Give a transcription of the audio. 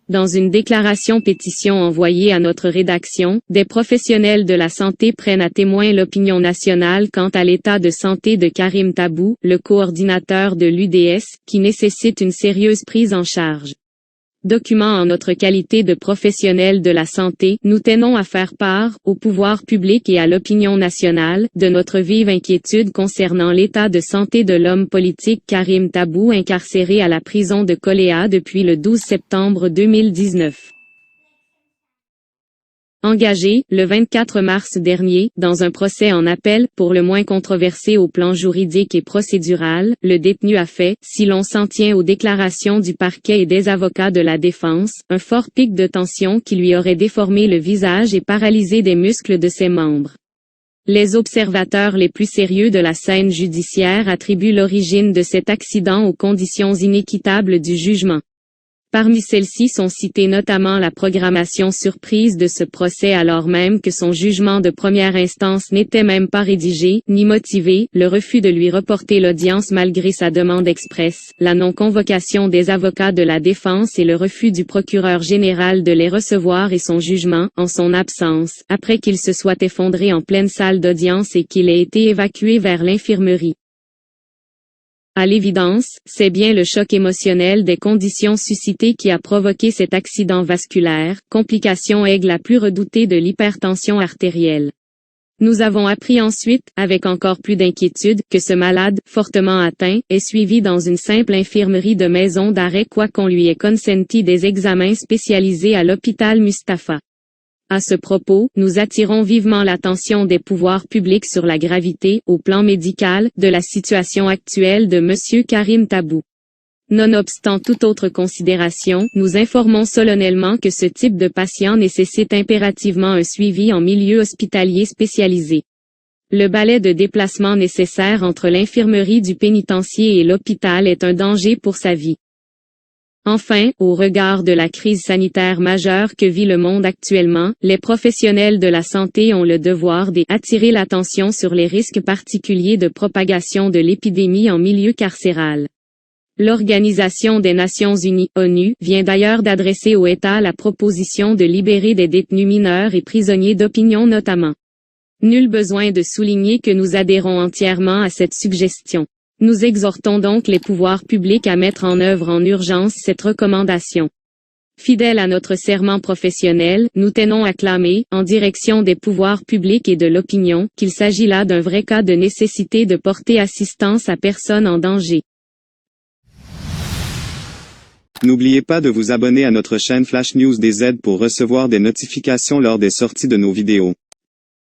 Dans une déclaration pétition envoyée à notre rédaction, des professionnels de la santé prennent à témoin l'opinion nationale quant à l'état de santé de Karim Tabou, le coordinateur de l'UDS, qui nécessite une sérieuse prise en charge. Document en notre qualité de professionnels de la santé, nous tenons à faire part, au pouvoir public et à l'opinion nationale, de notre vive inquiétude concernant l'état de santé de l'homme politique Karim Tabou incarcéré à la prison de Koléa depuis le 12 septembre 2019. Engagé, le 24 mars dernier, dans un procès en appel, pour le moins controversé au plan juridique et procédural, le détenu a fait, si l'on s'en tient aux déclarations du parquet et des avocats de la défense, un fort pic de tension qui lui aurait déformé le visage et paralysé des muscles de ses membres. Les observateurs les plus sérieux de la scène judiciaire attribuent l'origine de cet accident aux conditions inéquitables du jugement. Parmi celles-ci sont citées notamment la programmation surprise de ce procès alors même que son jugement de première instance n'était même pas rédigé, ni motivé, le refus de lui reporter l'audience malgré sa demande expresse, la non-convocation des avocats de la défense et le refus du procureur général de les recevoir et son jugement, en son absence, après qu'il se soit effondré en pleine salle d'audience et qu'il ait été évacué vers l'infirmerie. À l'évidence, c'est bien le choc émotionnel des conditions suscitées qui a provoqué cet accident vasculaire, complication aigle la plus redoutée de l'hypertension artérielle. Nous avons appris ensuite, avec encore plus d'inquiétude, que ce malade, fortement atteint, est suivi dans une simple infirmerie de maison d'arrêt quoiqu'on lui ait consenti des examens spécialisés à l'hôpital Mustapha. À ce propos, nous attirons vivement l'attention des pouvoirs publics sur la gravité, au plan médical, de la situation actuelle de M. Karim Tabou. Nonobstant toute autre considération, nous informons solennellement que ce type de patient nécessite impérativement un suivi en milieu hospitalier spécialisé. Le balai de déplacement nécessaire entre l'infirmerie du pénitencier et l'hôpital est un danger pour sa vie. Enfin, au regard de la crise sanitaire majeure que vit le monde actuellement, les professionnels de la santé ont le devoir d'attirer l'attention sur les risques particuliers de propagation de l'épidémie en milieu carcéral. L'Organisation des Nations Unies, ONU, vient d'ailleurs d'adresser au État la proposition de libérer des détenus mineurs et prisonniers d'opinion notamment. Nul besoin de souligner que nous adhérons entièrement à cette suggestion. Nous exhortons donc les pouvoirs publics à mettre en œuvre en urgence cette recommandation. Fidèles à notre serment professionnel, nous tenons à clamer, en direction des pouvoirs publics et de l'opinion, qu'il s'agit là d'un vrai cas de nécessité de porter assistance à personne en danger. N'oubliez pas de vous abonner à notre chaîne Flash News DZ pour recevoir des notifications lors des sorties de nos vidéos.